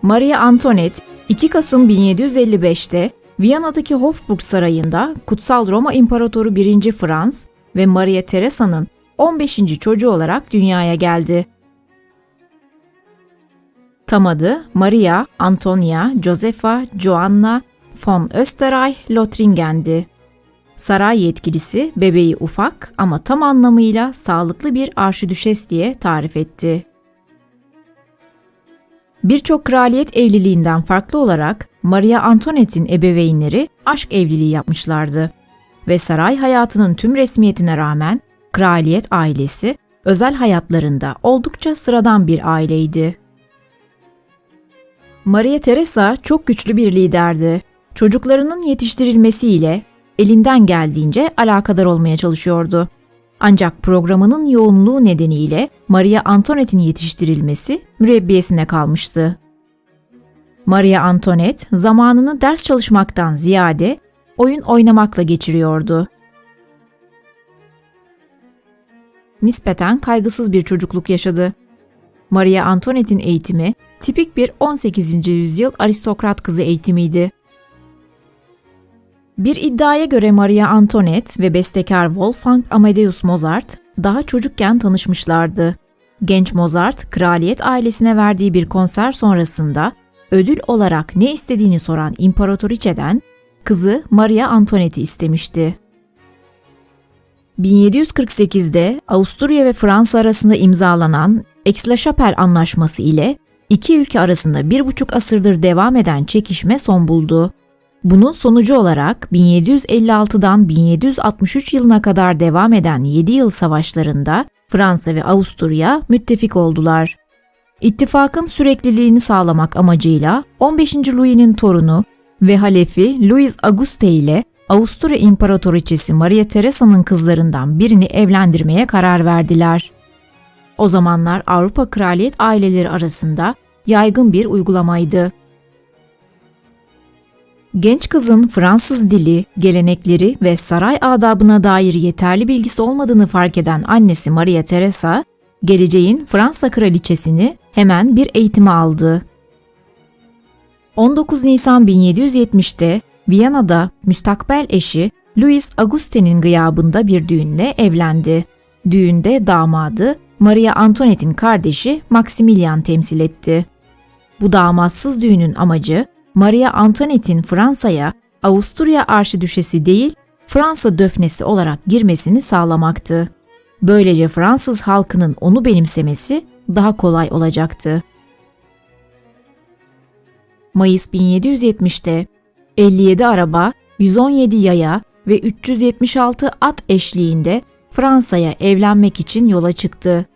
Maria Antoinette 2 Kasım 1755'te Viyana'daki Hofburg Sarayı'nda Kutsal Roma İmparatoru 1. Frans ve Maria Theresa'nın 15. çocuğu olarak dünyaya geldi. Tam adı Maria Antonia Josepha Joanna von Österreich-Lothringen'di. Saray yetkilisi bebeği ufak ama tam anlamıyla sağlıklı bir arşidüşes diye tarif etti. Birçok kraliyet evliliğinden farklı olarak Maria Antoinette'in ebeveynleri aşk evliliği yapmışlardı ve saray hayatının tüm resmiyetine rağmen kraliyet ailesi özel hayatlarında oldukça sıradan bir aileydi. Maria Theresa çok güçlü bir liderdi. Çocuklarının yetiştirilmesiyle elinden geldiğince alakadar olmaya çalışıyordu. Ancak programının yoğunluğu nedeniyle Maria Antoinette'in yetiştirilmesi mürebbiyesine kalmıştı. Maria Antoinette zamanını ders çalışmaktan ziyade oyun oynamakla geçiriyordu. Nispeten kaygısız bir çocukluk yaşadı. Maria Antoinette'in eğitimi tipik bir 18. yüzyıl aristokrat kızı eğitimiydi. Bir iddiaya göre Maria Antoinette ve bestekar Wolfgang Amadeus Mozart daha çocukken tanışmışlardı. Genç Mozart, kraliyet ailesine verdiği bir konser sonrasında ödül olarak ne istediğini soran imparatoriçeden kızı Maria Antoinette'i istemişti. 1748'de Avusturya ve Fransa arasında imzalanan Aix-la-Chapelle Anlaşması ile iki ülke arasında 1,5 asırdır devam eden çekişme son buldu. Bunun sonucu olarak 1756'dan 1763 yılına kadar devam eden 7 yıl savaşlarında Fransa ve Avusturya müttefik oldular. İttifakın sürekliliğini sağlamak amacıyla 15. Louis'nin torunu ve halefi Louis Auguste ile Avusturya İmparatoriçesi Maria Theresa'nın kızlarından birini evlendirmeye karar verdiler. O zamanlar Avrupa kraliyet aileleri arasında yaygın bir uygulamaydı. Genç kızın Fransız dili, gelenekleri ve saray adabına dair yeterli bilgisi olmadığını fark eden annesi Maria Theresa, geleceğin Fransa kraliçesini hemen bir eğitime aldı. 19 Nisan 1770'te Viyana'da müstakbel eşi Louis Auguste'nin gıyabında bir düğünle evlendi. Düğünde damadı Maria Antoinette'in kardeşi Maximilian temsil etti. Bu damatsız düğünün amacı Maria Antoinette'in Fransa'ya Avusturya arşidüşesi değil, Fransa döfnesi olarak girmesini sağlamaktı. Böylece Fransız halkının onu benimsemesi daha kolay olacaktı. Mayıs 1770'te 57 araba, 117 yaya ve 376 at eşliğinde Fransa'ya evlenmek için yola çıktı.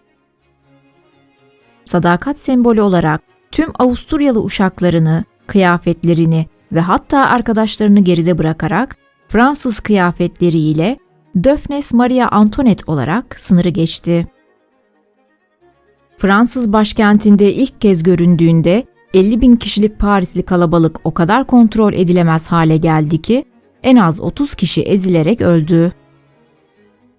Sadakat sembolü olarak tüm Avusturyalı uşaklarını, kıyafetlerini ve hatta arkadaşlarını geride bırakarak Fransız kıyafetleriyle Döfnes Maria Antoinette olarak sınırı geçti. Fransız başkentinde ilk kez göründüğünde 50.000 kişilik Parisli kalabalık o kadar kontrol edilemez hale geldi ki en az 30 kişi ezilerek öldü.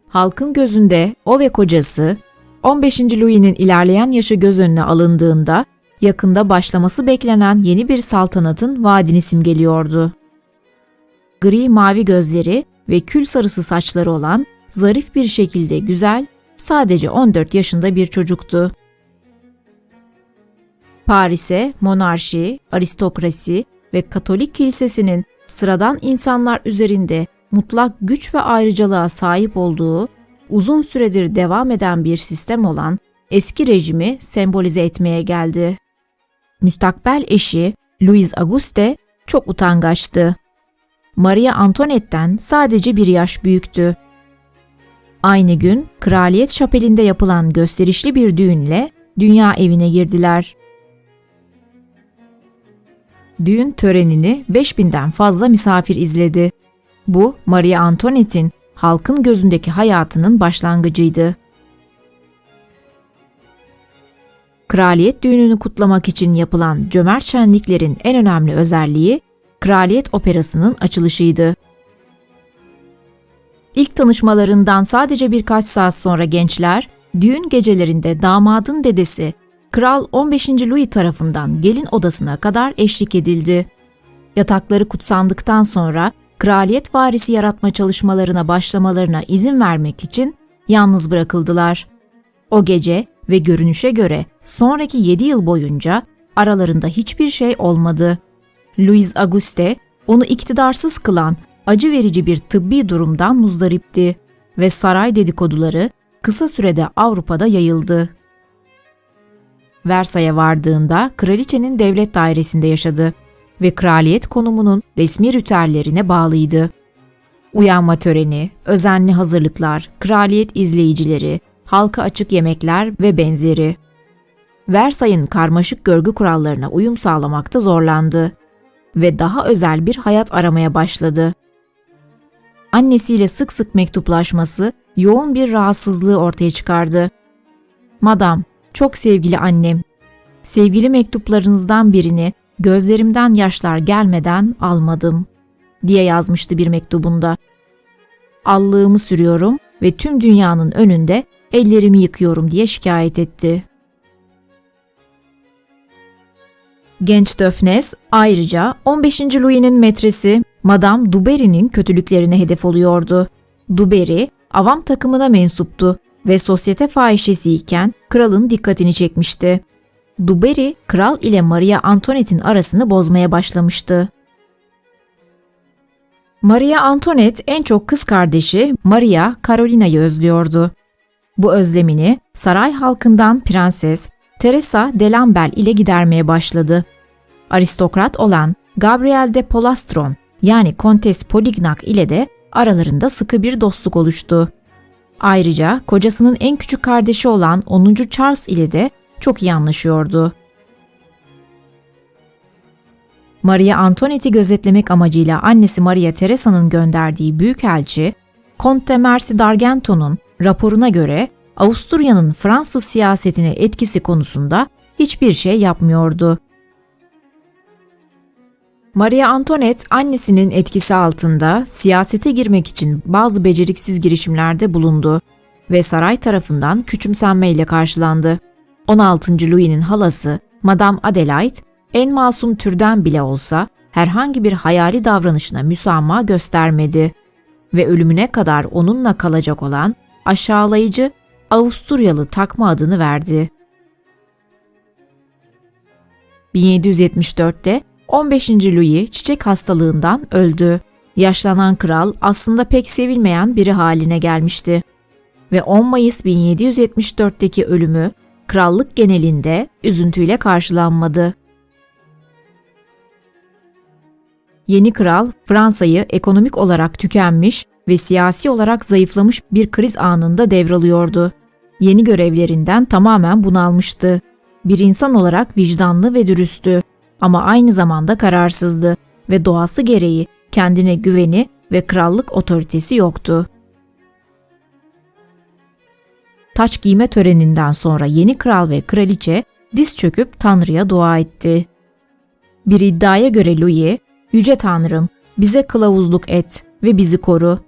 Halkın gözünde o ve kocası 15. Louis'nin ilerleyen yaşı göz önüne alındığında yakında başlaması beklenen yeni bir saltanatın vaadini simgeliyordu. Gri mavi gözleri ve kül sarısı saçları olan zarif bir şekilde güzel, sadece 14 yaşında bir çocuktu. Paris'e monarşi, aristokrasi ve Katolik kilisesinin sıradan insanlar üzerinde mutlak güç ve ayrıcalığa sahip olduğu, uzun süredir devam eden bir sistem olan eski rejimi sembolize etmeye geldi. Müstakbel eşi Louis Auguste çok utangaçtı. Maria Antoinette'ten sadece bir yaş büyüktü. Aynı gün kraliyet şapelinde yapılan gösterişli bir düğünle dünya evine girdiler. Düğün törenini 5000'den fazla misafir izledi. Bu Maria Antoinette'in halkın gözündeki hayatının başlangıcıydı. Kraliyet düğününü kutlamak için yapılan cömert şenliklerin en önemli özelliği Kraliyet Operası'nın açılışıydı. İlk tanışmalarından sadece birkaç saat sonra gençler, düğün gecelerinde damadın dedesi Kral 15. Louis tarafından gelin odasına kadar eşlik edildi. Yatakları kutsandıktan sonra kraliyet varisi yaratma çalışmalarına başlamalarına izin vermek için yalnız bırakıldılar. O gece ve görünüşe göre sonraki 7 yıl boyunca aralarında hiçbir şey olmadı. Louis Auguste, onu iktidarsız kılan acı verici bir tıbbi durumdan muzdaripti ve saray dedikoduları kısa sürede Avrupa'da yayıldı. Versay'a vardığında kraliçenin devlet dairesinde yaşadı ve kraliyet konumunun resmi ritüellerine bağlıydı. Uyanma töreni, özenli hazırlıklar, kraliyet izleyicileri, halka açık yemekler ve benzeri. Versay'ın karmaşık görgü kurallarına uyum sağlamakta zorlandı ve daha özel bir hayat aramaya başladı. Annesiyle sık sık mektuplaşması yoğun bir rahatsızlığı ortaya çıkardı. "Madam, çok sevgili annem, sevgili mektuplarınızdan birini gözlerimden yaşlar gelmeden almadım," diye yazmıştı bir mektubunda. "Allığımı sürüyorum ve tüm dünyanın önünde ellerimi yıkıyorum," diye şikayet etti. Genç Döfnes ayrıca 15. Louis'nin metresi Madame du Barry'nin kötülüklerine hedef oluyordu. Du Barry, avam takımına mensuptu ve sosyete fahişesiyken kralın dikkatini çekmişti. Du Barry, kral ile Maria Antoinette'in arasını bozmaya başlamıştı. Maria Antoinette en çok kız kardeşi Maria Carolina'yı özlüyordu. Bu özlemini saray halkından Prenses Teresa de Lambert ile gidermeye başladı. Aristokrat olan Gabrielle de Polastron yani Kontes Polignac ile de aralarında sıkı bir dostluk oluştu. Ayrıca kocasının en küçük kardeşi olan 10. Charles ile de çok iyi anlaşıyordu. Maria Antoinette'i gözetlemek amacıyla annesi Maria Teresa'nın gönderdiği büyükelçi, Comte Mercy d'Argenton'un raporuna göre Avusturya'nın Fransız siyasetine etkisi konusunda hiçbir şey yapmıyordu. Maria Antoinette annesinin etkisi altında siyasete girmek için bazı beceriksiz girişimlerde bulundu ve saray tarafından küçümsenmeyle karşılandı. 16. Louis'nin halası Madame Adelaide, en masum türden bile olsa herhangi bir hayali davranışına müsamaha göstermedi ve ölümüne kadar onunla kalacak olan aşağılayıcı Avusturyalı takma adını verdi. 1774'te 15. Louis çiçek hastalığından öldü. Yaşlanan kral aslında pek sevilmeyen biri haline gelmişti ve 10 Mayıs 1774'teki ölümü krallık genelinde üzüntüyle karşılanmadı. Yeni kral Fransa'yı ekonomik olarak tükenmiş ve siyasi olarak zayıflamış bir kriz anında devralıyordu. Yeni görevlerinden tamamen bunalmıştı. Bir insan olarak vicdanlı ve dürüsttü ama aynı zamanda kararsızdı ve doğası gereği kendine güveni ve krallık otoritesi yoktu. Taç giyme töreninden sonra yeni kral ve kraliçe diz çöküp Tanrı'ya dua etti. Bir iddiaya göre Louis, "Yüce Tanrım, bize kılavuzluk et ve bizi koru.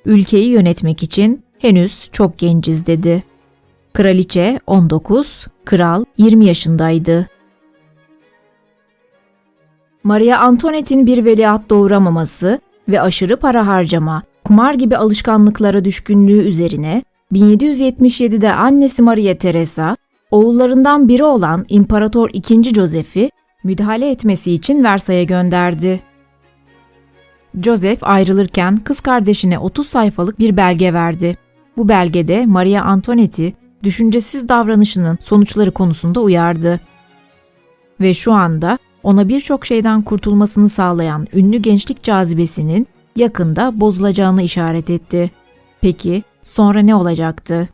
Ülkeyi yönetmek için henüz çok genciz," dedi. Kraliçe 19, kral 20 yaşındaydı. Maria Antoinette'in bir veliaht doğuramaması ve aşırı para harcama, kumar gibi alışkanlıklara düşkünlüğü üzerine 1777'de annesi Maria Teresa, oğullarından biri olan İmparator II. Joseph'i müdahale etmesi için Versay'a gönderdi. Joseph ayrılırken kız kardeşine 30 sayfalık bir belge verdi. Bu belgede Maria Antoinette'i düşüncesiz davranışının sonuçları konusunda uyardı. Ve şu anda ona birçok şeyden kurtulmasını sağlayan ünlü gençlik cazibesinin yakında bozulacağını işaret etti. Peki sonra ne olacaktı?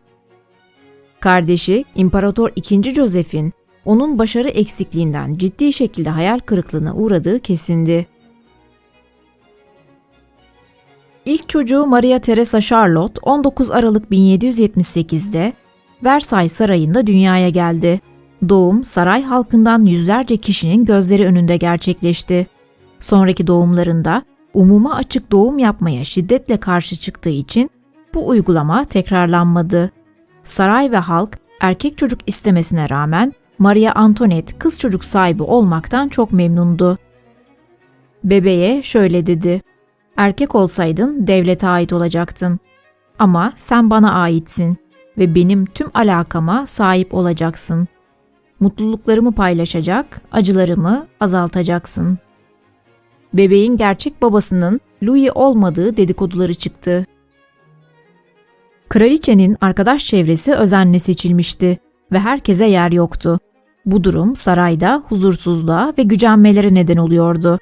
Kardeşi İmparator II. Joseph'in onun başarı eksikliğinden ciddi şekilde hayal kırıklığına uğradığı kesindi. İlk çocuğu Maria Teresa Charlotte 19 Aralık 1778'de Versailles Sarayı'nda dünyaya geldi. Doğum saray halkından yüzlerce kişinin gözleri önünde gerçekleşti. Sonraki doğumlarında umuma açık doğum yapmaya şiddetle karşı çıktığı için bu uygulama tekrarlanmadı. Saray ve halk erkek çocuk istemesine rağmen Maria Antoinette kız çocuk sahibi olmaktan çok memnundu. Bebeğe şöyle dedi: "Erkek olsaydın devlete ait olacaktın. Ama sen bana aitsin ve benim tüm alakama sahip olacaksın. Mutluluklarımı paylaşacak, acılarımı azaltacaksın." Bebeğin gerçek babasının Louis olmadığı dedikoduları çıktı. Kraliçenin arkadaş çevresi özenle seçilmişti ve herkese yer yoktu. Bu durum sarayda huzursuzluğa ve gücenmelere neden oluyordu.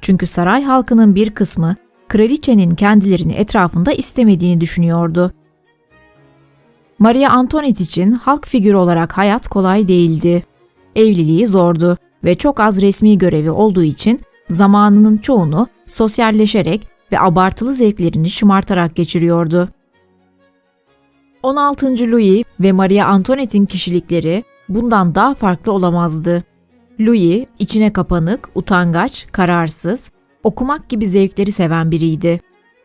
Çünkü saray halkının bir kısmı kraliçenin kendilerini etrafında istemediğini düşünüyordu. Maria Antoinette için halk figürü olarak hayat kolay değildi. Evliliği zordu ve çok az resmi görevi olduğu için zamanının çoğunu sosyalleşerek ve abartılı zevklerini şımartarak geçiriyordu. 16. Louis ve Maria Antoinette'in kişilikleri bundan daha farklı olamazdı. Louis, içine kapanık, utangaç, kararsız, okumak gibi zevkleri seven biriydi.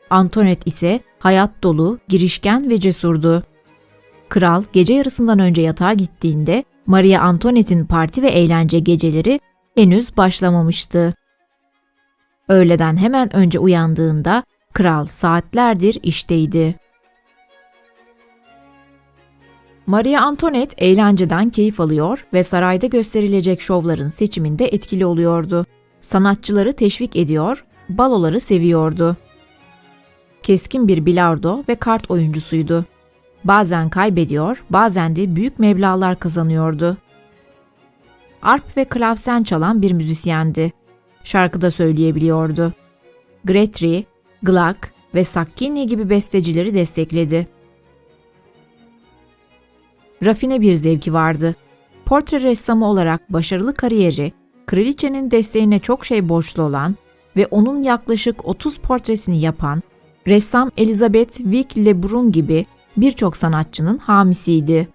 Antoinette ise hayat dolu, girişken ve cesurdu. Kral gece yarısından önce yatağa gittiğinde Maria Antoinette'in parti ve eğlence geceleri henüz başlamamıştı. Öğleden hemen önce uyandığında kral saatlerdir işteydi. Maria Antoinette eğlenceden keyif alıyor ve sarayda gösterilecek şovların seçiminde etkili oluyordu. Sanatçıları teşvik ediyor, baloları seviyordu. Keskin bir bilardo ve kart oyuncusuydu. Bazen kaybediyor, bazen de büyük meblağlar kazanıyordu. Arp ve klavsen çalan bir müzisyendi. Şarkı da söyleyebiliyordu. Grétry, Gluck ve Sacchini gibi bestecileri destekledi. Rafine bir zevki vardı. Portre ressamı olarak başarılı kariyeri, kraliçenin desteğine çok şey borçlu olan ve onun yaklaşık 30 portresini yapan ressam Elizabeth Vick Lebrun gibi birçok sanatçının hamisiydi.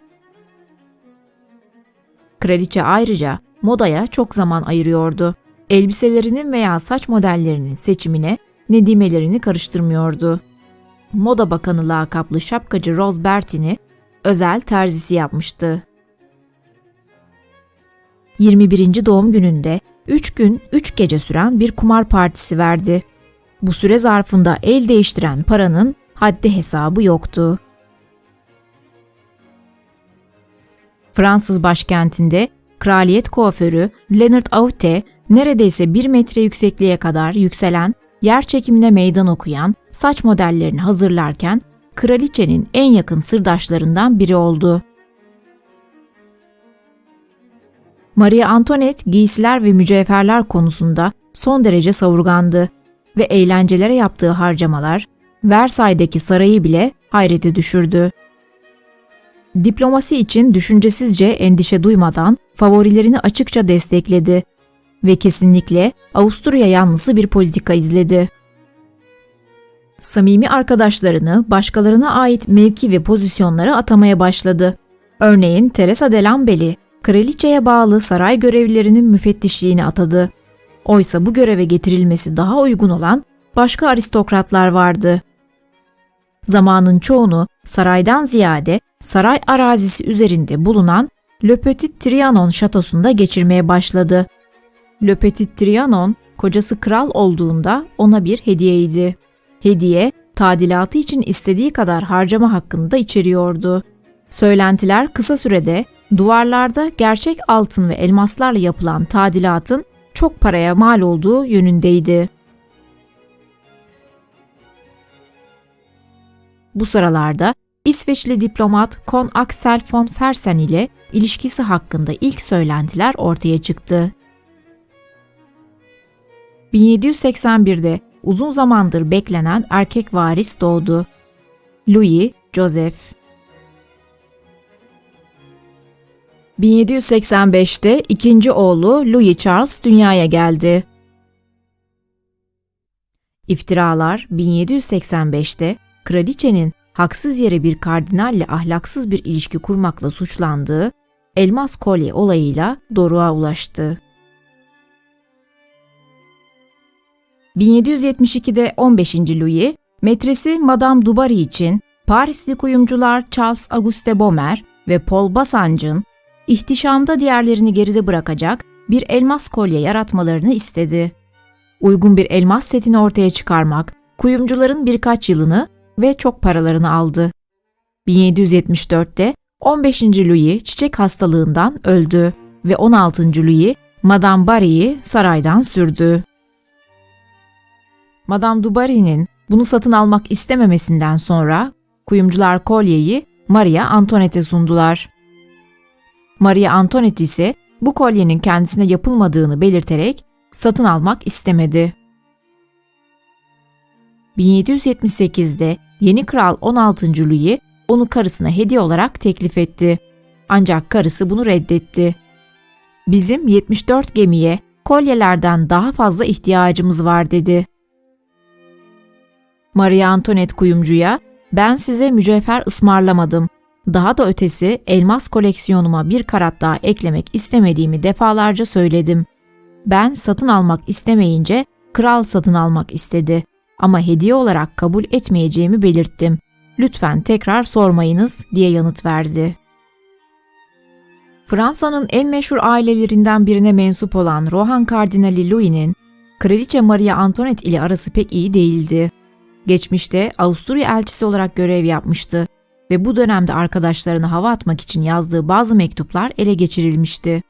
Kraliçe ayrıca modaya çok zaman ayırıyordu. Elbiselerinin veya saç modellerinin seçimine nedimelerini karıştırmıyordu. Moda Bakanı lakaplı şapkacı Rose Bertin'i özel terzisi yapmıştı. 21. doğum gününde 3 gün 3 gece süren bir kumar partisi verdi. Bu süre zarfında el değiştiren paranın haddi hesabı yoktu. Fransız başkentinde kraliyet kuaförü Leonard Aute neredeyse 1 metre yüksekliğe kadar yükselen, yer çekimine meydan okuyan saç modellerini hazırlarken kraliçenin en yakın sırdaşlarından biri oldu. Maria Antoinette giysiler ve mücevherler konusunda son derece savurgandı ve eğlencelere yaptığı harcamalar Versailles'deki sarayı bile hayrete düşürdü. Diplomasi için düşüncesizce endişe duymadan favorilerini açıkça destekledi ve kesinlikle Avusturya yanlısı bir politika izledi. Samimi arkadaşlarını başkalarına ait mevki ve pozisyonlara atamaya başladı. Örneğin Teresa de Lambel'i kraliçeye bağlı saray görevlilerinin müfettişliğine atadı. Oysa bu göreve getirilmesi daha uygun olan başka aristokratlar vardı. Zamanın çoğunu saraydan ziyade saray arazisi üzerinde bulunan Le Petit Trianon şatosunda geçirmeye başladı. Le Petit Trianon, kocası kral olduğunda ona bir hediyeydi. Hediye, tadilatı için istediği kadar harcama hakkını da içeriyordu. Söylentiler kısa sürede duvarlarda gerçek altın ve elmaslarla yapılan tadilatın çok paraya mal olduğu yönündeydi. Bu sıralarda İsveçli diplomat Kon Axel von Fersen ile ilişkisi hakkında ilk söylentiler ortaya çıktı. 1781'de uzun zamandır beklenen erkek varis doğdu. Louis Joseph. 1785'te ikinci oğlu Louis Charles dünyaya geldi. İftiralar 1785'te kraliçenin haksız yere bir kardinalle ahlaksız bir ilişki kurmakla suçlandığı elmas kolye olayıyla doruğa ulaştı. 1772'de 15. Louis, metresi Madame du Barry için Parisli kuyumcular Charles Auguste Bomer ve Paul Bassange'ın ihtişamda diğerlerini geride bırakacak bir elmas kolye yaratmalarını istedi. Uygun bir elmas setini ortaya çıkarmak, kuyumcuların birkaç yılını ve çok paralarını aldı. 1774'te 15. Louis çiçek hastalığından öldü ve 16. Louis Madame Barry'i saraydan sürdü. Madame du Barry'nin bunu satın almak istememesinden sonra kuyumcular kolyeyi Maria Antoinette'e sundular. Maria Antoinette ise bu kolyenin kendisine yapılmadığını belirterek satın almak istemedi. 1778'de yeni kral 16. Louis onu karısına hediye olarak teklif etti. Ancak karısı bunu reddetti. "Bizim 74 gemiye kolyelerden daha fazla ihtiyacımız var," dedi. Maria Antoinette kuyumcuya, "Ben size mücevher ısmarlamadım. Daha da ötesi elmas koleksiyonuma bir karat daha eklemek istemediğimi defalarca söyledim. Ben satın almak istemeyince kral satın almak istedi. Ama hediye olarak kabul etmeyeceğimi belirttim. Lütfen tekrar sormayınız," diye yanıt verdi. Fransa'nın en meşhur ailelerinden birine mensup olan Rohan Kardinali Louis'nin Kraliçe Maria Antoinette ile arası pek iyi değildi. Geçmişte Avusturya elçisi olarak görev yapmıştı ve bu dönemde arkadaşlarına hava atmak için yazdığı bazı mektuplar ele geçirilmişti.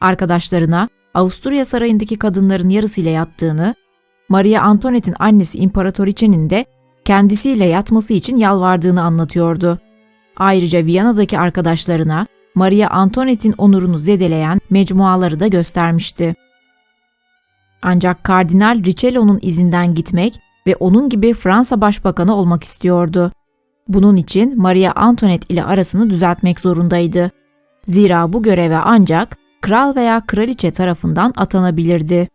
Arkadaşlarına Avusturya sarayındaki kadınların yarısıyla yattığını, Maria Antoinette'in annesi İmparatoriçe'nin de kendisiyle yatması için yalvardığını anlatıyordu. Ayrıca Viyana'daki arkadaşlarına Maria Antoinette'in onurunu zedeleyen mecmuaları da göstermişti. Ancak Kardinal Richelieu'nun izinden gitmek ve onun gibi Fransa Başbakanı olmak istiyordu. Bunun için Maria Antoinette ile arasını düzeltmek zorundaydı. Zira bu göreve ancak kral veya kraliçe tarafından atanabilirdi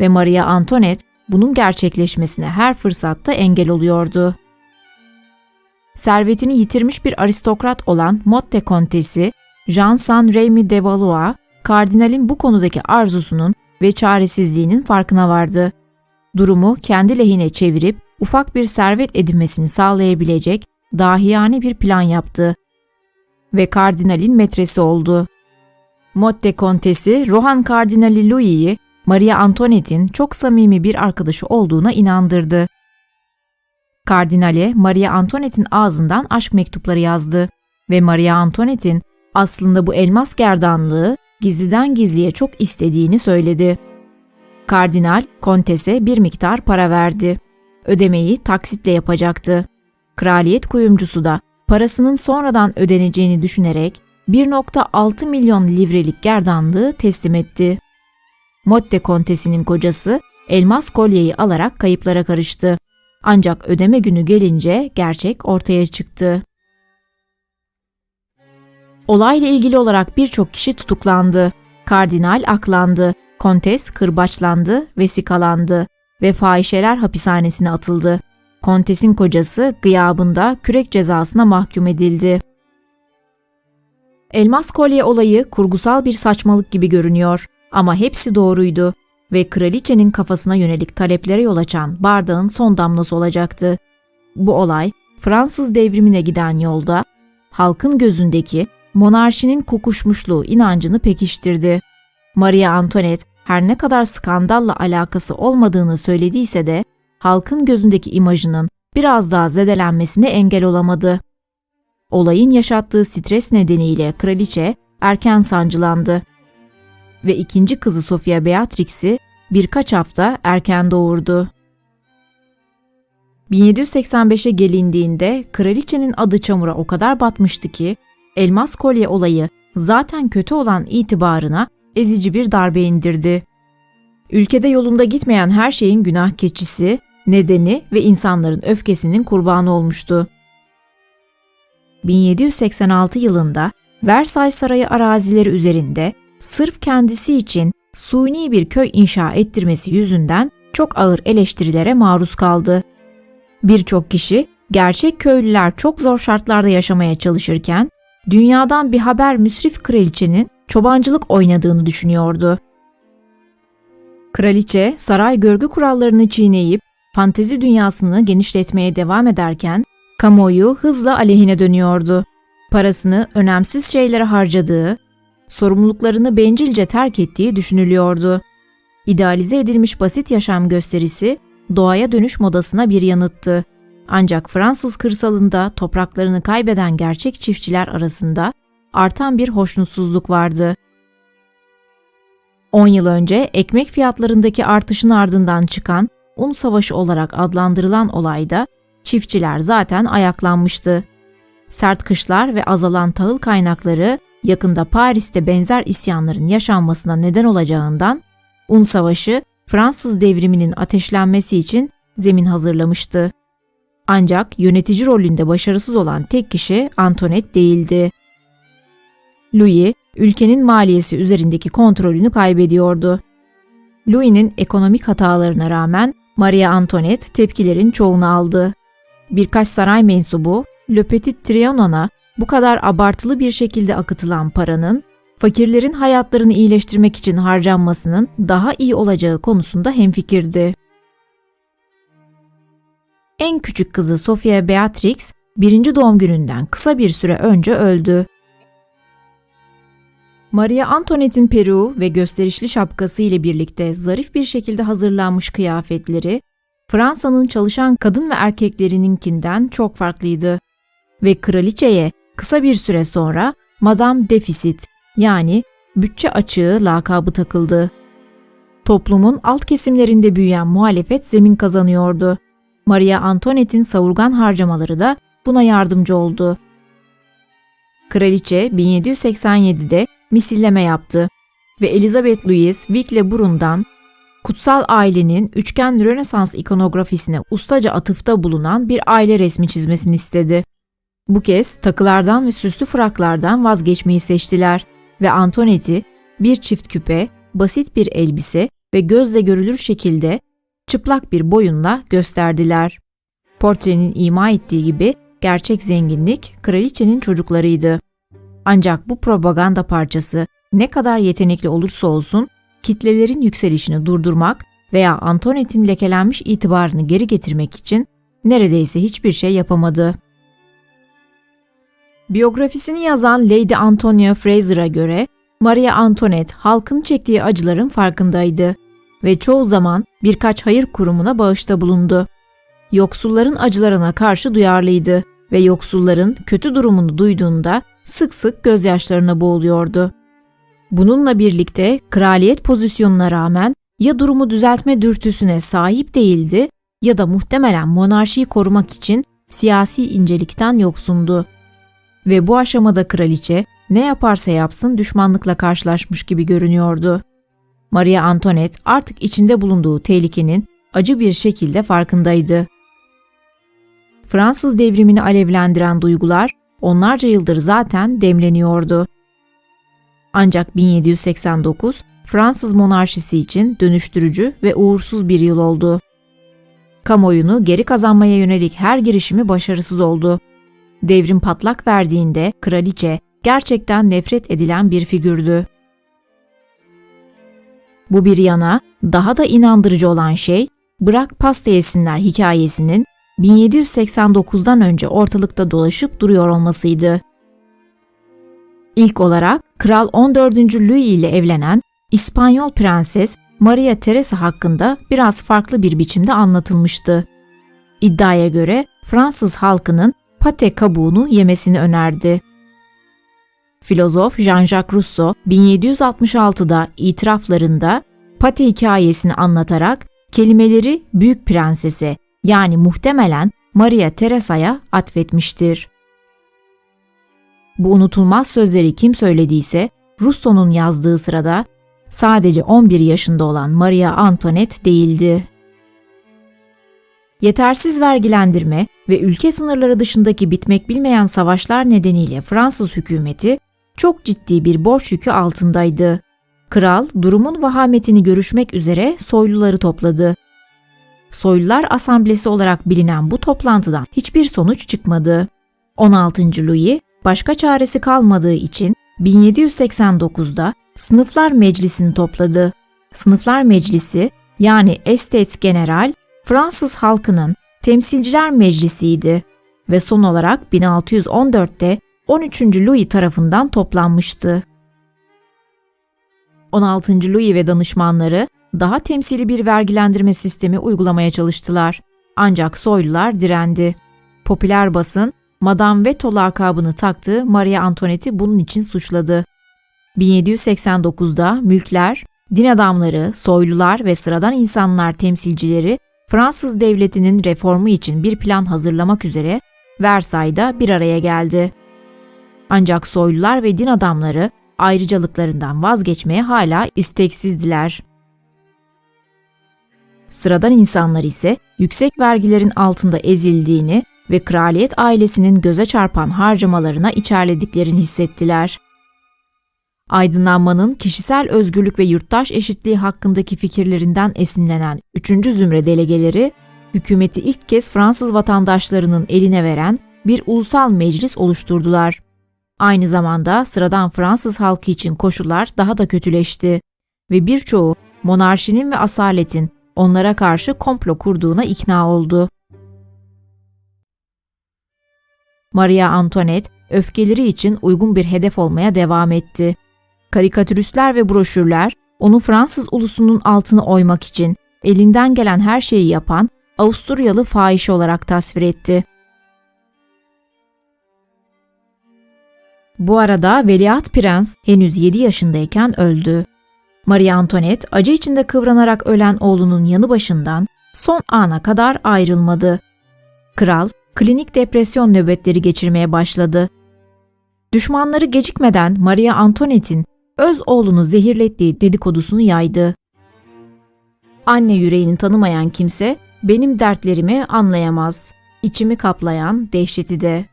ve Maria Antoinette bunun gerçekleşmesine her fırsatta engel oluyordu. Servetini yitirmiş bir aristokrat olan Motte Kontesi, Jean Saint-Remy de Valois, kardinalin bu konudaki arzusunun ve çaresizliğinin farkına vardı. Durumu kendi lehine çevirip ufak bir servet edinmesini sağlayabilecek dahiyane bir plan yaptı ve kardinalin metresi oldu. Motte Kontesi, Rohan Kardinali Louis'i Maria Antoinette'in çok samimi bir arkadaşı olduğuna inandırdı. Kardinale Maria Antoinette'in ağzından aşk mektupları yazdı ve Maria Antoinette'in aslında bu elmas gerdanlığı gizliden gizliye çok istediğini söyledi. Kardinal, kontese bir miktar para verdi. Ödemeyi taksitle yapacaktı. Kraliyet kuyumcusu da parasının sonradan ödeneceğini düşünerek 1,6 milyon livrelik gerdanlığı teslim etti. Motte kontesinin kocası elmas kolyeyi alarak kayıplara karıştı. Ancak ödeme günü gelince gerçek ortaya çıktı. Olayla ilgili olarak birçok kişi tutuklandı. Kardinal aklandı, kontes kırbaçlandı, vesikalandı ve fahişeler hapishanesine atıldı. Kontesin kocası gıyabında kürek cezasına mahkum edildi. Elmas kolye olayı kurgusal bir saçmalık gibi görünüyor ama hepsi doğruydu ve kraliçenin kafasına yönelik taleplere yol açan bardağın son damlası olacaktı. Bu olay Fransız devrimine giden yolda halkın gözündeki monarşinin kokuşmuşluğu inancını pekiştirdi. Maria Antoinette her ne kadar skandalla alakası olmadığını söylediyse de halkın gözündeki imajının biraz daha zedelenmesine engel olamadı. Olayın yaşattığı stres nedeniyle kraliçe erken sancılandı ve ikinci kızı Sofia Beatrix'i birkaç hafta erken doğurdu. 1785'e gelindiğinde kraliçenin adı çamura o kadar batmıştı ki elmas kolye olayı zaten kötü olan itibarına ezici bir darbe indirdi. Ülkede yolunda gitmeyen her şeyin günah keçisi, nedeni ve insanların öfkesinin kurbanı olmuştu. 1786 yılında Versailles Sarayı arazileri üzerinde sırf kendisi için suni bir köy inşa ettirmesi yüzünden çok ağır eleştirilere maruz kaldı. Birçok kişi gerçek köylüler çok zor şartlarda yaşamaya çalışırken dünyadan bir haber müsrif kraliçenin çobancılık oynadığını düşünüyordu. Kraliçe saray görgü kurallarını çiğneyip fantezi dünyasını genişletmeye devam ederken kamuoyu hızla aleyhine dönüyordu. Parasını önemsiz şeylere harcadığı, sorumluluklarını bencilce terk ettiği düşünülüyordu. İdealize edilmiş basit yaşam gösterisi doğaya dönüş modasına bir yanıttı. Ancak Fransız kırsalında topraklarını kaybeden gerçek çiftçiler arasında artan bir hoşnutsuzluk vardı. 10 yıl önce ekmek fiyatlarındaki artışın ardından çıkan Un Savaşı olarak adlandırılan olayda çiftçiler zaten ayaklanmıştı. Sert kışlar ve azalan tahıl kaynakları yakında Paris'te benzer isyanların yaşanmasına neden olacağından Un Savaşı Fransız devriminin ateşlenmesi için zemin hazırlamıştı. Ancak yönetici rolünde başarısız olan tek kişi Antoinette değildi. Louis, ülkenin maliyesi üzerindeki kontrolünü kaybediyordu. Louis'nin ekonomik hatalarına rağmen Marie Antoinette tepkilerin çoğunu aldı. Birkaç saray mensubu, Le Petit Trianon'a bu kadar abartılı bir şekilde akıtılan paranın, fakirlerin hayatlarını iyileştirmek için harcanmasının daha iyi olacağı konusunda hemfikirdi. En küçük kızı Sophia Beatrix, 1. doğum gününden kısa bir süre önce öldü. Marie Antoinette'in peruğu ve gösterişli şapkası ile birlikte zarif bir şekilde hazırlanmış kıyafetleri, Fransa'nın çalışan kadın ve erkeklerininkinden çok farklıydı. Ve kraliçeye kısa bir süre sonra Madame Deficit yani bütçe açığı lakabı takıldı. Toplumun alt kesimlerinde büyüyen muhalefet zemin kazanıyordu. Marie Antoinette'in savurgan harcamaları da buna yardımcı oldu. Kraliçe 1787'de misilleme yaptı ve Elizabeth Louise Vic-le-Brun'dan kutsal ailenin üçgen Rönesans ikonografisine ustaca atıfta bulunan bir aile resmi çizmesini istedi. Bu kez takılardan ve süslü fraklardan vazgeçmeyi seçtiler ve Antoinette'i bir çift küpe, basit bir elbise ve gözle görülür şekilde çıplak bir boyunla gösterdiler. Portrenin ima ettiği gibi gerçek zenginlik kraliçenin çocuklarıydı. Ancak bu propaganda parçası ne kadar yetenekli olursa olsun kitlelerin yükselişini durdurmak veya Antoinette'in lekelenmiş itibarını geri getirmek için neredeyse hiçbir şey yapamadı. Biyografisini yazan Lady Antonia Fraser'a göre Marie Antoinette halkın çektiği acıların farkındaydı ve çoğu zaman birkaç hayır kurumuna bağışta bulundu. Yoksulların acılarına karşı duyarlıydı ve yoksulların kötü durumunu duyduğunda sık sık gözyaşlarına boğuluyordu. Bununla birlikte kraliyet pozisyonuna rağmen ya durumu düzeltme dürtüsüne sahip değildi ya da muhtemelen monarşiyi korumak için siyasi incelikten yoksundu. Ve bu aşamada kraliçe ne yaparsa yapsın düşmanlıkla karşılaşmış gibi görünüyordu. Marie Antoinette artık içinde bulunduğu tehlikenin acı bir şekilde farkındaydı. Fransız devrimini alevlendiren duygular onlarca yıldır zaten demleniyordu. Ancak 1789 Fransız monarşisi için dönüştürücü ve uğursuz bir yıl oldu. Kamuoyunu geri kazanmaya yönelik her girişimi başarısız oldu. Devrim patlak verdiğinde kraliçe gerçekten nefret edilen bir figürdü. Bu bir yana daha da inandırıcı olan şey "Bırak pasta yesinler" hikayesinin 1789'dan önce ortalıkta dolaşıp duruyor olmasıydı. İlk olarak Kral 14. Louis ile evlenen İspanyol Prenses Maria Teresa hakkında biraz farklı bir biçimde anlatılmıştı. İddiaya göre Fransız halkının pate kabuğunu yemesini önerdi. Filozof Jean-Jacques Rousseau 1766'da itiraflarında pate hikayesini anlatarak kelimeleri Büyük Prenses'e yani muhtemelen Maria Teresa'ya atfetmiştir. Bu unutulmaz sözleri kim söylediyse Rousseau'nun yazdığı sırada sadece 11 yaşında olan Maria Antoinette değildi. Yetersiz vergilendirme ve ülke sınırları dışındaki bitmek bilmeyen savaşlar nedeniyle Fransız hükümeti çok ciddi bir borç yükü altındaydı. Kral durumun vahametini görüşmek üzere soyluları topladı. Soylular Asamblesi olarak bilinen bu toplantıdan hiçbir sonuç çıkmadı. 16. Louis başka çaresi kalmadığı için 1789'da Sınıflar Meclisi'ni topladı. Sınıflar Meclisi yani Estates General Fransız halkının Temsilciler Meclisi'ydi ve son olarak 1614'te 13. Louis tarafından toplanmıştı. 16. Louis ve danışmanları daha temsili bir vergilendirme sistemi uygulamaya çalıştılar. Ancak soylular direndi. Popüler basın, Madame Veto lakabını taktığı Maria Antoinette'i bunun için suçladı. 1789'da mülkler, din adamları, soylular ve sıradan insanlar temsilcileri Fransız devletinin reformu için bir plan hazırlamak üzere Versay'da bir araya geldi. Ancak soylular ve din adamları ayrıcalıklarından vazgeçmeye hala isteksizdiler. Sıradan insanlar ise yüksek vergilerin altında ezildiğini ve kraliyet ailesinin göze çarpan harcamalarına içerlediklerini hissettiler. Aydınlanmanın kişisel özgürlük ve yurttaş eşitliği hakkındaki fikirlerinden esinlenen 3. zümre delegeleri, hükümeti ilk kez Fransız vatandaşlarının eline veren bir ulusal meclis oluşturdular. Aynı zamanda sıradan Fransız halkı için koşullar daha da kötüleşti ve birçoğu monarşinin ve asaletin onlara karşı komplo kurduğuna ikna oldu. Maria Antoinette, öfkeleri için uygun bir hedef olmaya devam etti. Karikatüristler ve broşürler, onu Fransız ulusunun altını oymak için elinden gelen her şeyi yapan Avusturyalı fahiş olarak tasvir etti. Bu arada Veliaht Prens henüz 7 yaşındayken öldü. Marie Antoinette acı içinde kıvranarak ölen oğlunun yanı başından son ana kadar ayrılmadı. Kral, klinik depresyon nöbetleri geçirmeye başladı. Düşmanları gecikmeden Marie Antoinette'in öz oğlunu zehirlettiği dedikodusunu yaydı. Anne yüreğini tanımayan kimse benim dertlerimi anlayamaz. İçimi kaplayan dehşeti de.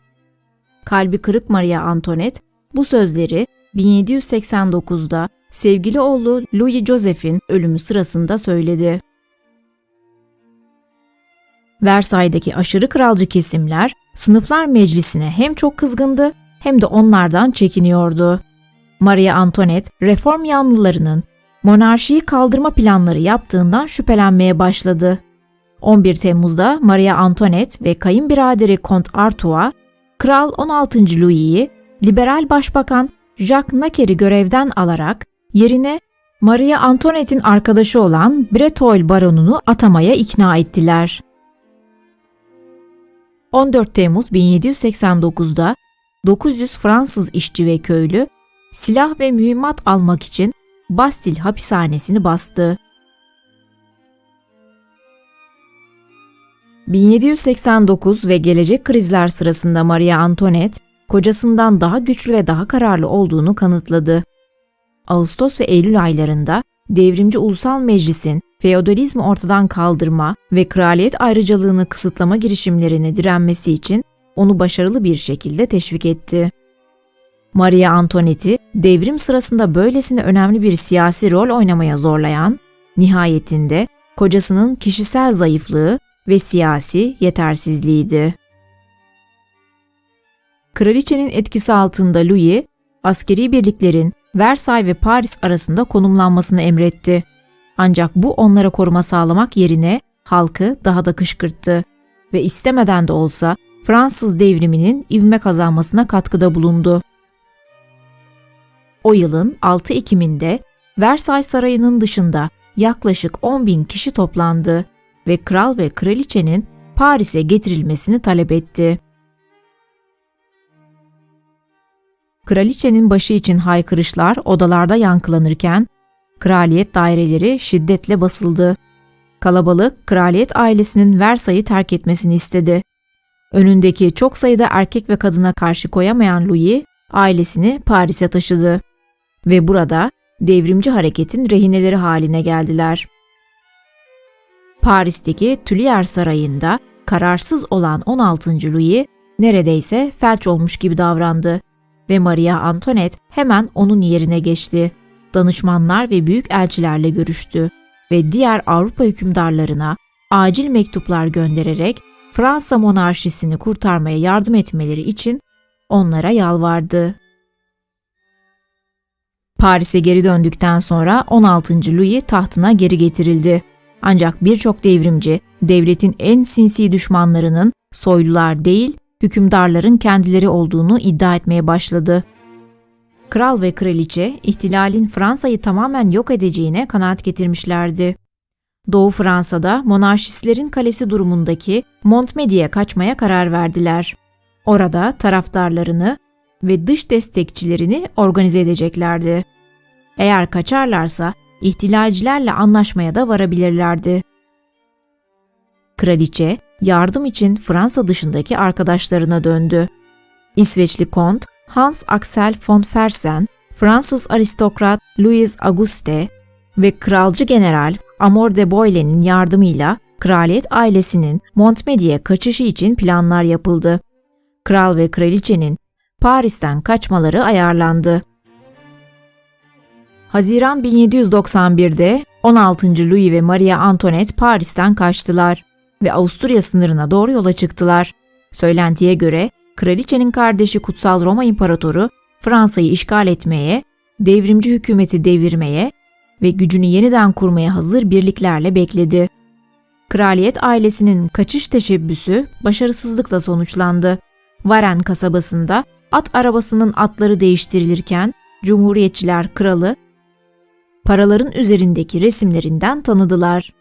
Kalbi kırık Marie Antoinette bu sözleri 1789'da sevgili oğlu Louis Joseph'in ölümü sırasında söyledi. Versailles'daki aşırı kralcı kesimler Sınıflar Meclisi'ne hem çok kızgındı hem de onlardan çekiniyordu. Marie Antoinette, reform yanlılarının monarşiyi kaldırma planları yaptığından şüphelenmeye başladı. 11 Temmuz'da Marie Antoinette ve kayınbiraderi Kont Artois, Kral 16. Louis'i liberal başbakan Jacques Necker'i görevden alarak yerine Marie Antoinette'in arkadaşı olan Breteuil baronunu atamaya ikna ettiler. 14 Temmuz 1789'da 900 Fransız işçi ve köylü silah ve mühimmat almak için Bastille hapishanesini bastı. 1789 ve gelecek krizler sırasında Marie Antoinette, kocasından daha güçlü ve daha kararlı olduğunu kanıtladı. Ağustos ve Eylül aylarında devrimci Ulusal Meclis'in feodalizmi ortadan kaldırma ve kraliyet ayrıcalığını kısıtlama girişimlerine direnmesi için onu başarılı bir şekilde teşvik etti. Marie Antoinette'i devrim sırasında böylesine önemli bir siyasi rol oynamaya zorlayan, nihayetinde kocasının kişisel zayıflığı ve siyasi yetersizliğiydi. Kraliçenin etkisi altında Louis, askeri birliklerin Versailles ve Paris arasında konumlanmasını emretti. Ancak bu onlara koruma sağlamak yerine halkı daha da kışkırttı ve istemeden de olsa Fransız devriminin ivme kazanmasına katkıda bulundu. O yılın 6 Ekim'inde Versailles Sarayı'nın dışında yaklaşık 10.000 kişi toplandı ve kral ve kraliçenin Paris'e getirilmesini talep etti. Kraliçenin başı için haykırışlar odalarda yankılanırken, kraliyet daireleri şiddetle basıldı. Kalabalık, kraliyet ailesinin Versailles'ı terk etmesini istedi. Önündeki çok sayıda erkek ve kadına karşı koyamayan Louis, ailesini Paris'e taşıdı. Ve burada devrimci hareketin rehineleri haline geldiler. Paris'teki Tuileries Sarayı'nda kararsız olan 16. Louis neredeyse felç olmuş gibi davrandı ve Marie Antoinette hemen onun yerine geçti. Danışmanlar ve büyük elçilerle görüştü ve diğer Avrupa hükümdarlarına acil mektuplar göndererek Fransa monarşisini kurtarmaya yardım etmeleri için onlara yalvardı. Paris'e geri döndükten sonra 16. Louis tahtına geri getirildi. Ancak birçok devrimci, devletin en sinsi düşmanlarının soylular değil, hükümdarların kendileri olduğunu iddia etmeye başladı. Kral ve kraliçe ihtilalin Fransa'yı tamamen yok edeceğine kanaat getirmişlerdi. Doğu Fransa'da monarşistlerin kalesi durumundaki Montmédy'e kaçmaya karar verdiler. Orada taraftarlarını ve dış destekçilerini organize edeceklerdi. Eğer kaçarlarsa ihtilalcilerle anlaşmaya da varabilirlerdi. Kraliçe yardım için Fransa dışındaki arkadaşlarına döndü. İsveçli kont Hans Axel von Fersen, Fransız aristokrat Louis Auguste ve kralcı general Amor de Boile'nin yardımıyla kraliyet ailesinin Montmédy'e kaçışı için planlar yapıldı. Kral ve kraliçenin Paris'ten kaçmaları ayarlandı. Haziran 1791'de 16. Louis ve Maria Antoinette Paris'ten kaçtılar ve Avusturya sınırına doğru yola çıktılar. Söylentiye göre kraliçenin kardeşi Kutsal Roma İmparatoru Fransa'yı işgal etmeye, devrimci hükümeti devirmeye ve gücünü yeniden kurmaya hazır birliklerle bekledi. Kraliyet ailesinin kaçış teşebbüsü başarısızlıkla sonuçlandı. Varennes kasabasında at arabasının atları değiştirilirken Cumhuriyetçiler kralı paraların üzerindeki resimlerinden tanıdılar.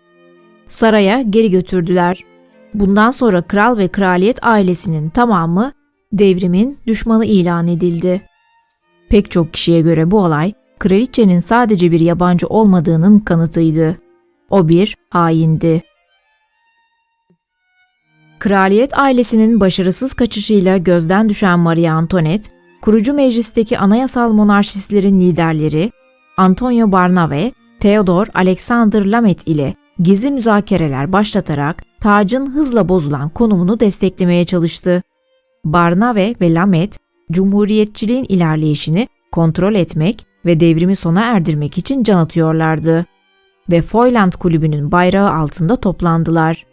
Saraya geri götürdüler. Bundan sonra kral ve kraliyet ailesinin tamamı devrimin düşmanı ilan edildi. Pek çok kişiye göre bu olay kraliçenin sadece bir yabancı olmadığının kanıtıydı. O bir haindi. Kraliyet ailesinin başarısız kaçışıyla gözden düşen Marie Antoinette, kurucu meclisteki anayasal monarşistlerin liderleri Antonio Barnave, Theodor Alexander Lamet ile gizli müzakereler başlatarak tacın hızla bozulan konumunu desteklemeye çalıştı. Barnave ve Lamet, cumhuriyetçiliğin ilerleyişini kontrol etmek ve devrimi sona erdirmek için can atıyorlardı ve Feuillant's Kulübü'nün bayrağı altında toplandılar.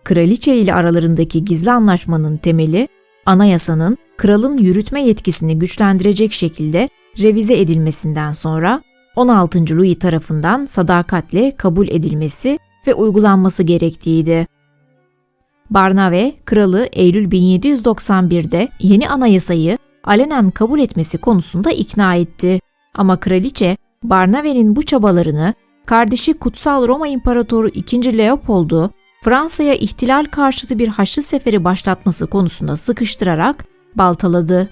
Kraliçe ile aralarındaki gizli anlaşmanın temeli, anayasanın kralın yürütme yetkisini güçlendirecek şekilde revize edilmesinden sonra 16. Louis tarafından sadakatle kabul edilmesi ve uygulanması gerektiğiydi. Barnave, kralı Eylül 1791'de yeni anayasayı alenen kabul etmesi konusunda ikna etti. Ama kraliçe, Barnave'nin bu çabalarını kardeşi Kutsal Roma İmparatoru II. Leopold'u Fransa'ya ihtilal karşıtı bir haçlı seferi başlatması konusunda sıkıştırarak baltaladı.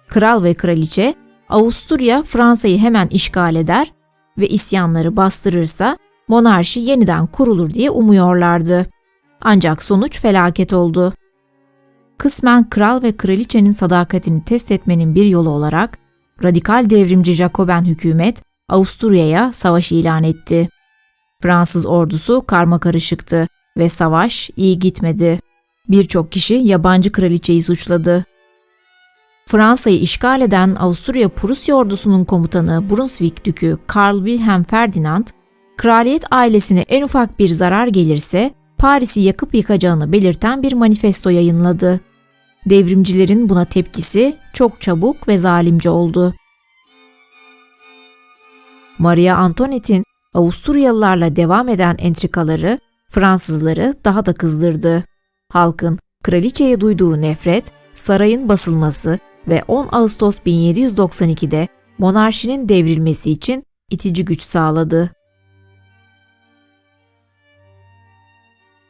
Kral ve kraliçe, Avusturya Fransa'yı hemen işgal eder ve isyanları bastırırsa monarşi yeniden kurulur diye umuyorlardı. Ancak sonuç felaket oldu. Kısmen kral ve kraliçenin sadakatini test etmenin bir yolu olarak radikal devrimci Jacoben hükümet Avusturya'ya savaş ilan etti. Fransız ordusu karmakarışıktı ve savaş iyi gitmedi. Birçok kişi yabancı kraliçeyi suçladı. Fransa'yı işgal eden Avusturya-Prusya ordusunun komutanı Brunswick Dükü Karl Wilhelm Ferdinand, kraliyet ailesine en ufak bir zarar gelirse Paris'i yakıp yıkacağını belirten bir manifesto yayınladı. Devrimcilerin buna tepkisi çok çabuk ve zalimce oldu. Maria Antoinette'in Avusturyalılarla devam eden entrikaları Fransızları daha da kızdırdı. Halkın kraliçeye duyduğu nefret, sarayın basılması ve 10 Ağustos 1792'de monarşinin devrilmesi için itici güç sağladı.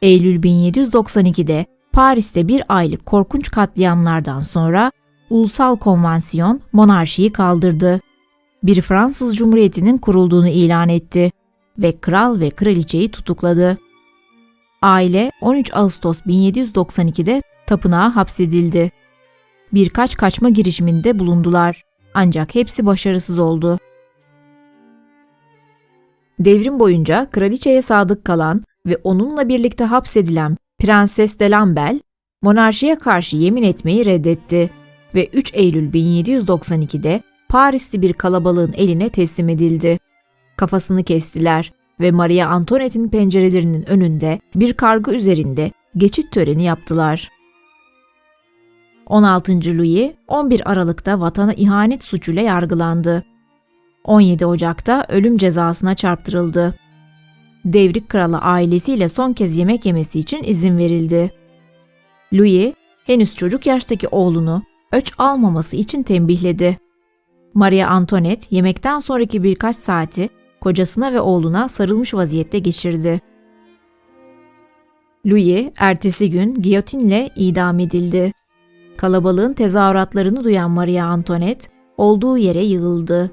Eylül 1792'de Paris'te bir aylık korkunç katliamlardan sonra Ulusal Konvansiyon monarşiyi kaldırdı. Bir Fransız Cumhuriyeti'nin kurulduğunu ilan etti ve kral ve kraliçeyi tutukladı. Aile 13 Ağustos 1792'de tapınağa hapsedildi. Birkaç kaçma girişiminde bulundular ancak hepsi başarısız oldu. Devrim boyunca kraliçeye sadık kalan ve onunla birlikte hapsedilen Prenses de Lamballe, monarşiye karşı yemin etmeyi reddetti ve 3 Eylül 1792'de Parisli bir kalabalığın eline teslim edildi. Kafasını kestiler ve Maria Antoinette'in pencerelerinin önünde bir kargı üzerinde geçit töreni yaptılar. 16. Louis 11 Aralık'ta vatana ihanet suçuyla yargılandı. 17 Ocak'ta ölüm cezasına çarptırıldı. Devrik kralı ailesiyle son kez yemek yemesi için izin verildi. Louis, henüz çocuk yaştaki oğlunu öç almaması için tembihledi. Maria Antoinette yemekten sonraki birkaç saati kocasına ve oğluna sarılmış vaziyette geçirdi. Louis ertesi gün giyotinle idam edildi. Kalabalığın tezahüratlarını duyan Maria Antoinette olduğu yere yığıldı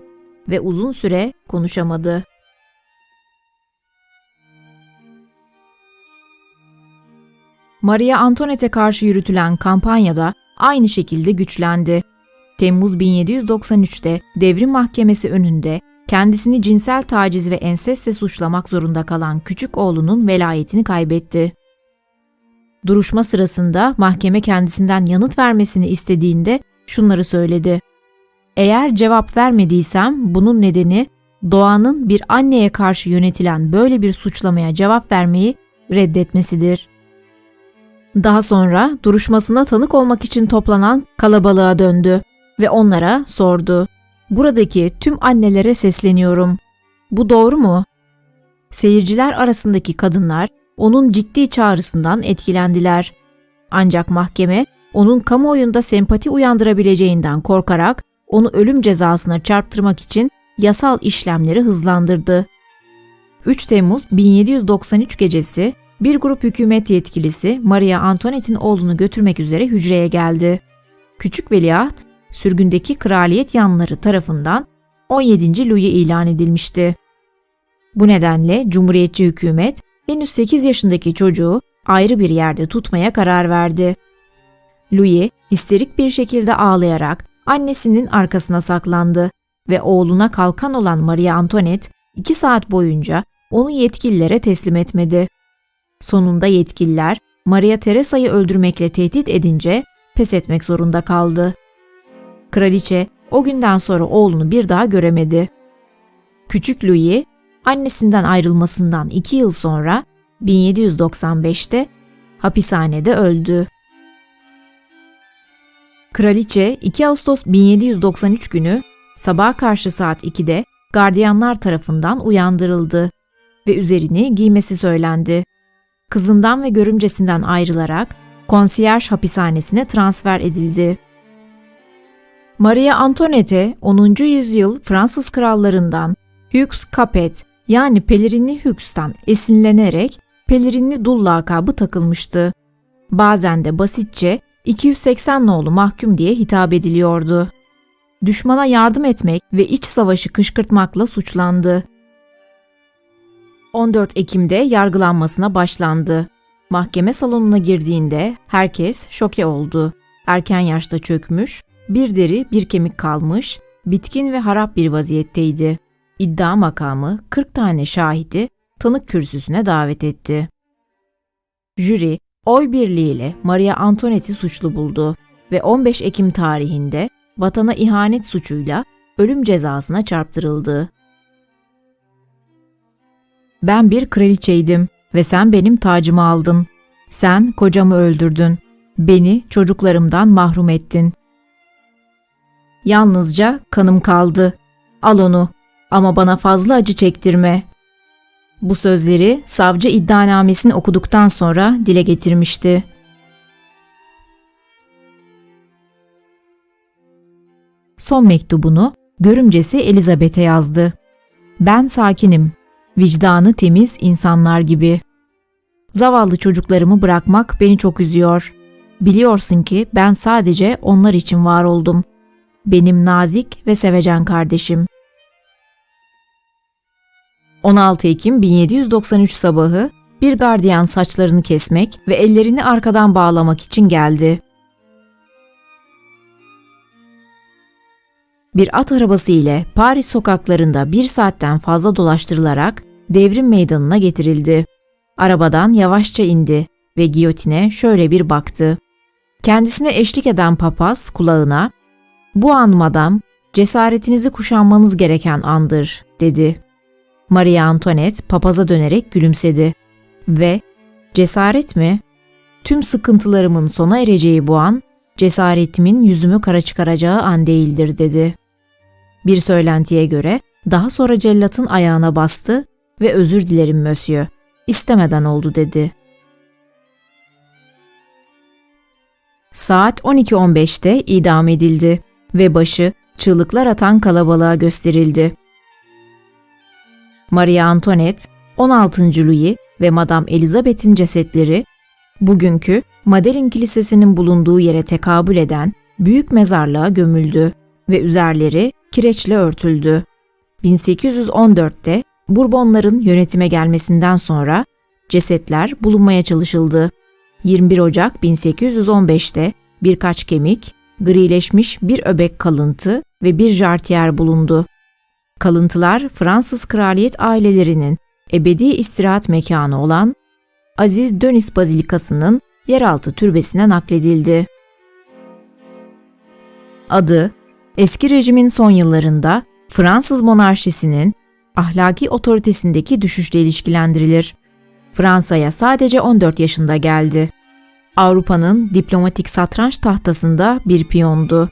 ve uzun süre konuşamadı. Maria Antoinette'e karşı yürütülen kampanya da aynı şekilde güçlendi. Temmuz 1793'te devrim mahkemesi önünde kendisini cinsel taciz ve ensestle suçlamak zorunda kalan küçük oğlunun velayetini kaybetti. Duruşma sırasında mahkeme kendisinden yanıt vermesini istediğinde şunları söyledi. Eğer cevap vermediysem bunun nedeni doğanın bir anneye karşı yönetilen böyle bir suçlamaya cevap vermeyi reddetmesidir. Daha sonra duruşmasına tanık olmak için toplanan kalabalığa döndü ve onlara sordu. Buradaki tüm annelere sesleniyorum. Bu doğru mu? Seyirciler arasındaki kadınlar onun ciddi çağrısından etkilendiler. Ancak mahkeme onun kamuoyunda sempati uyandırabileceğinden korkarak onu ölüm cezasına çarptırmak için yasal işlemleri hızlandırdı. 3 Temmuz 1793 gecesi bir grup hükümet yetkilisi Maria Antoinette'in oğlunu götürmek üzere hücreye geldi. Küçük veliaht, sürgündeki kraliyet yanlıları tarafından 17. Louis ilan edilmişti. Bu nedenle Cumhuriyetçi hükümet henüz 8 yaşındaki çocuğu ayrı bir yerde tutmaya karar verdi. Louis histerik bir şekilde ağlayarak annesinin arkasına saklandı ve oğluna kalkan olan Maria Antoinette 2 saat boyunca onu yetkililere teslim etmedi. Sonunda yetkililer Maria Teresa'yı öldürmekle tehdit edince pes etmek zorunda kaldı. Kraliçe o günden sonra oğlunu bir daha göremedi. Küçük Louis, annesinden ayrılmasından 2 yıl sonra 1795'te hapishanede öldü. Kraliçe 2 Ağustos 1793 günü sabaha karşı saat 2'de gardiyanlar tarafından uyandırıldı ve üzerini giymesi söylendi. Kızından ve görümcesinden ayrılarak konsiyerj hapishanesine transfer edildi. Maria Antoinette 10. yüzyıl Fransız krallarından Hugues Capet yani pelerinli Hugues'tan esinlenerek pelerinli dul lakabı takılmıştı. Bazen de basitçe 280 nolu mahkum diye hitap ediliyordu. Düşmana yardım etmek ve iç savaşı kışkırtmakla suçlandı. 14 Ekim'de yargılanmasına başlandı. Mahkeme salonuna girdiğinde herkes şoke oldu. Erken yaşta çökmüş, bir deri bir kemik kalmış, bitkin ve harap bir vaziyetteydi. İddia makamı 40 tane şahidi tanık kürsüsüne davet etti. Jüri oy birliğiyle Maria Antoinette'i suçlu buldu ve 15 Ekim tarihinde vatana ihanet suçuyla ölüm cezasına çarptırıldı. Ben bir kraliçeydim ve sen benim tacımı aldın. Sen kocamı öldürdün. Beni çocuklarımdan mahrum ettin. Yalnızca kanım kaldı. Al onu ama bana fazla acı çektirme. Bu sözleri savcı iddianamesini okuduktan sonra dile getirmişti. Son mektubunu görümcesi Elizabeth'e yazdı. Ben sakinim, vicdanı temiz insanlar gibi. Zavallı çocuklarımı bırakmak beni çok üzüyor. Biliyorsun ki ben sadece onlar için var oldum. Benim nazik ve sevecen kardeşim. 16 Ekim 1793 sabahı bir gardiyan saçlarını kesmek ve ellerini arkadan bağlamak için geldi. Bir at arabası ile Paris sokaklarında 1 saatten fazla dolaştırılarak devrim meydanına getirildi. Arabadan yavaşça indi ve giyotine şöyle bir baktı. Kendisine eşlik eden papaz kulağına, "Bu an madam, cesaretinizi kuşanmanız gereken andır," dedi. Maria Antoinette papaza dönerek gülümsedi ve "Cesaret mi? Tüm sıkıntılarımın sona ereceği bu an, cesaretimin yüzümü kara çıkaracağı an değildir," dedi. Bir söylentiye göre daha sonra cellatın ayağına bastı ve "Özür dilerim monsieur, istemeden oldu," dedi. Saat 12:15'te idam edildi ve başı çığlıklar atan kalabalığa gösterildi. Marie Antoinette, 16. Louis ve Madame Elizabeth'in cesetleri, bugünkü Madelin Kilisesi'nin bulunduğu yere tekabül eden büyük mezarlığa gömüldü ve üzerleri kireçle örtüldü. 1814'te Bourbonların yönetime gelmesinden sonra cesetler bulunmaya çalışıldı. 21 Ocak 1815'te birkaç kemik, grileşmiş bir öbek kalıntı ve bir jartiyer bulundu. Kalıntılar Fransız kraliyet ailelerinin ebedi istirahat mekanı olan Aziz Dönis Bazilikası'nın yeraltı türbesine nakledildi. Adı, eski rejimin son yıllarında Fransız monarşisinin ahlaki otoritesindeki düşüşle ilişkilendirilir. Fransa'ya sadece 14 yaşında geldi. Avrupa'nın diplomatik satranç tahtasında bir piyondu.